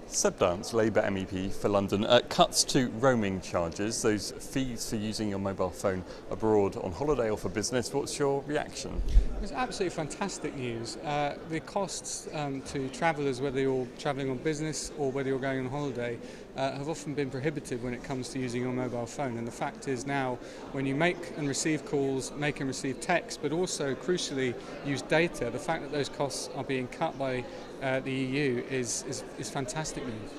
Seb Dance, Labour MEP for London, cuts to roaming charges, those fees for using your mobile phone abroad on holiday or for business. What's your reaction? It's absolutely fantastic news. The costs to travellers, whether you're travelling on business or whether you're going on holiday, have often been prohibitive when it comes to using your mobile phone. And the fact is now, when you make and receive calls, make and receive texts, but also crucially use data, the fact that those costs are being cut by the EU is fantastic news.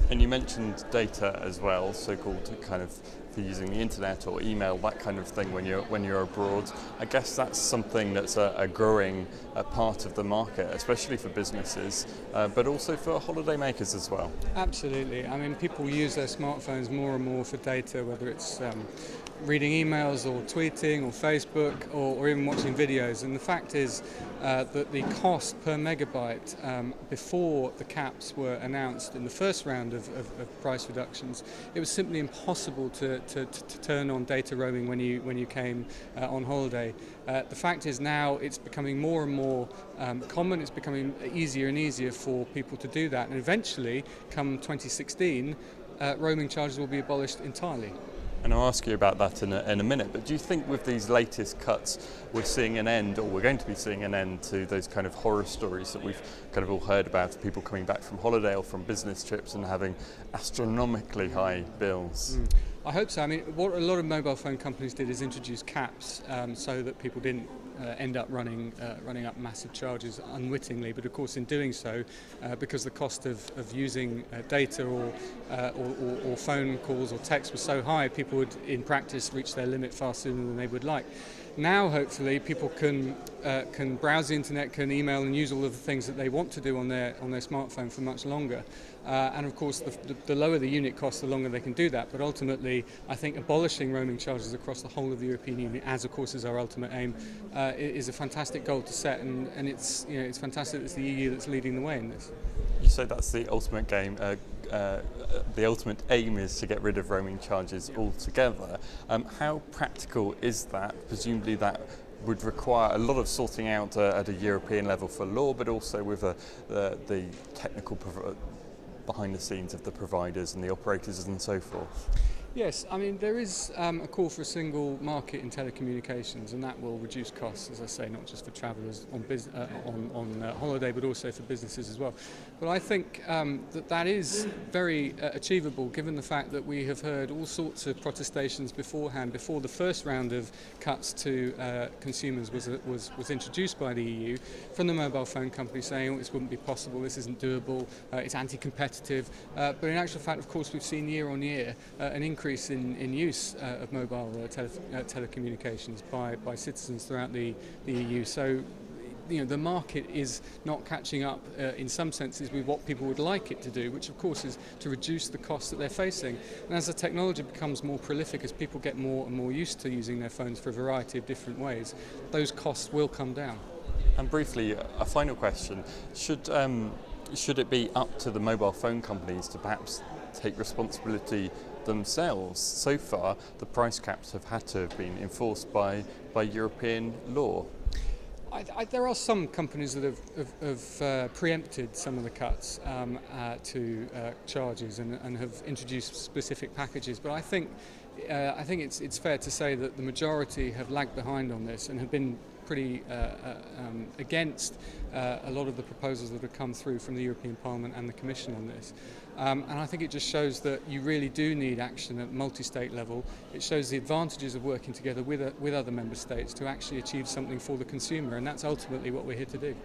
And you mentioned data as well, so-called kind of for using the internet or email, that kind of thing when you're abroad. I guess that's something that's a growing part of the market, especially for businesses, but also for holiday makers as well. Absolutely. I mean, people use their smartphones more and more for data, whether it's reading emails or tweeting or Facebook or even watching videos. And the fact is that the cost per megabyte before the caps were announced in the first round of price reductions, it was simply impossible to turn on data roaming when you came on holiday. The fact is now it's becoming more and more common. It's becoming easier and easier for people to do that, and eventually, come 2016, roaming charges will be abolished entirely. And I'll ask you about that in a minute, but do you think with these latest cuts we're seeing an end, or we're going to be seeing an end to those kind of horror stories that we've kind of all heard about, people coming back from holiday or from business trips and having astronomically high bills? I hope so. I mean, what a lot of mobile phone companies did is introduce caps so that people didn't end up running up massive charges unwittingly. But of course, in doing so, because the cost of using data or phone calls or text was so high, people would, in practice, reach their limit far sooner than they would like. Now, hopefully, people can browse the internet, can email and use all of the things that they want to do on their smartphone for much longer. And of course, the lower the unit cost, the longer they can do that. But ultimately, I think abolishing roaming charges across the whole of the European Union, as of course is our ultimate aim, is a fantastic goal to set. And it's fantastic that it's the EU that's leading the way in this. You say that's the ultimate game. The ultimate aim is to get rid of roaming charges altogether. How practical is that? Presumably that would require a lot of sorting out at a European level for law, but also with the technical behind the scenes of the providers and the operators and so forth. Yes, I mean there is a call for a single market in telecommunications, and that will reduce costs, as I say, not just for travellers on holiday, but also for businesses as well. But I think that is very achievable, given the fact that we have heard all sorts of protestations beforehand, before the first round of cuts to consumers was introduced by the EU, from the mobile phone companies saying, oh, this wouldn't be possible, this isn't doable, it's anti-competitive. But in actual fact, of course, we've seen year on year an increase in use of mobile telecommunications by citizens throughout the EU. So, the market is not catching up in some senses with what people would like it to do, which of course is to reduce the costs that they're facing. And as the technology becomes more prolific, as people get more and more used to using their phones for a variety of different ways, those costs will come down. And briefly, a final question: should it be up to the mobile phone companies to perhaps take responsibility themselves? So far, the price caps have had to have been enforced by European law. There are some companies that have preempted some of the cuts to charges and have introduced specific packages, but I think it's fair to say that the majority have lagged behind on this and have been pretty against a lot of the proposals that have come through from the European Parliament and the Commission on this. And I think it just shows that you really do need action at multi-state level. It shows the advantages of working together with other member states to actually achieve something for the consumer, and that's ultimately what we're here to do.